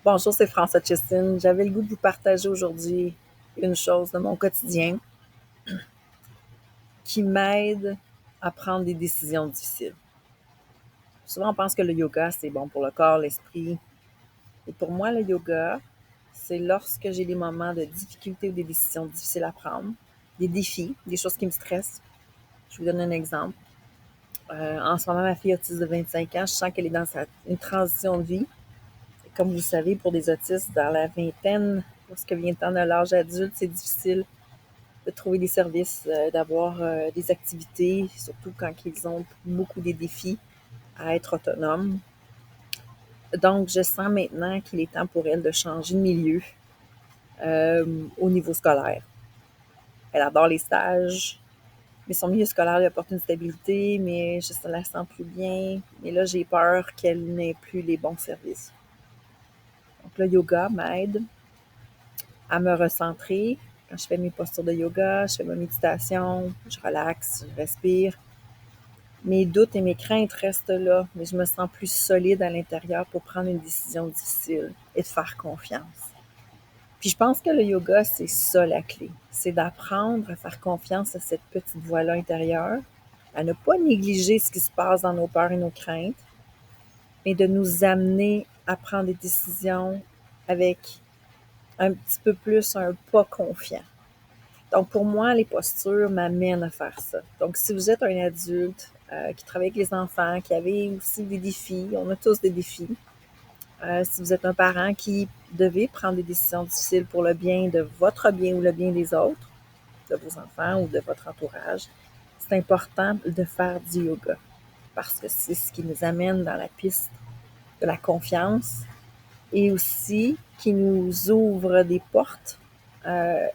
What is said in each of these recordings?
Bonjour, c'est François Chestin. J'avais le goût de vous partager aujourd'hui une chose de mon quotidien qui m'aide à prendre des décisions difficiles. Souvent, on pense que le yoga, c'est bon pour le corps, l'esprit. Et pour moi, le yoga, c'est lorsque j'ai des moments de difficulté ou des décisions difficiles à prendre, des défis, des choses qui me stressent. Je vous donne un exemple. En ce moment, ma fille autiste de 25 ans, je sens qu'elle est dans une transition de vie. Et comme vous le savez, pour des autistes dans la vingtaine, lorsque vient le temps de l'âge adulte, c'est difficile de trouver des services, d'avoir des activités, surtout quand ils ont beaucoup de défis à être autonomes. Donc, je sens maintenant qu'il est temps pour elle de changer de milieu au niveau scolaire. Elle adore les stages, mais son milieu scolaire lui apporte une stabilité, mais je ne la sens plus bien. Mais là, j'ai peur qu'elle n'ait plus les bons services. Donc, le yoga m'aide à me recentrer. Quand je fais mes postures de yoga, je fais ma méditation, je relaxe, je respire. Mes doutes et mes craintes restent là, mais je me sens plus solide à l'intérieur pour prendre une décision difficile et de faire confiance. Puis je pense que le yoga, c'est ça la clé. C'est d'apprendre à faire confiance à cette petite voix-là intérieure, à ne pas négliger ce qui se passe dans nos peurs et nos craintes, mais de nous amener à prendre des décisions avec un petit peu plus un pas confiant. Donc, pour moi, les postures m'amènent à faire ça. Donc, si vous êtes un adulte qui travaille avec les enfants, qui avait aussi des défis, on a tous des défis. Si vous êtes un parent qui devait prendre des décisions difficiles pour le bien de votre bien ou le bien des autres, de vos enfants ou de votre entourage, c'est important de faire du yoga parce que c'est ce qui nous amène dans la piste de la confiance et aussi qui nous ouvre des portes euh,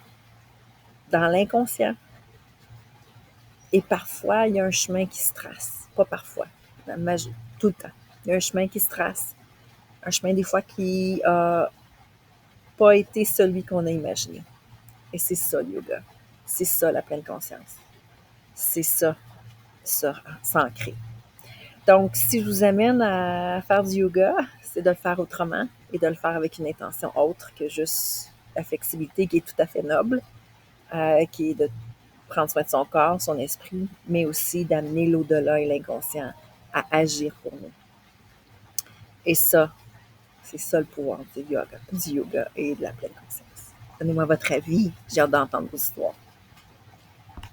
dans l'inconscient. Et parfois, il y a un chemin qui se trace. Pas parfois, tout le temps. Il y a un chemin qui se trace. Un chemin des fois qui n'a pas été celui qu'on a imaginé. Et c'est ça le yoga. C'est ça la pleine conscience. C'est ça, s'ancrer. Donc, si je vous amène à faire du yoga, c'est de le faire autrement et de le faire avec une intention autre que juste la flexibilité qui est tout à fait noble, qui est de prendre soin de son corps, son esprit, mais aussi d'amener l'au-delà et l'inconscient à agir pour nous. Et ça, c'est ça le pouvoir du yoga et de la pleine conscience. Donnez-moi votre avis. J'ai hâte d'entendre vos histoires.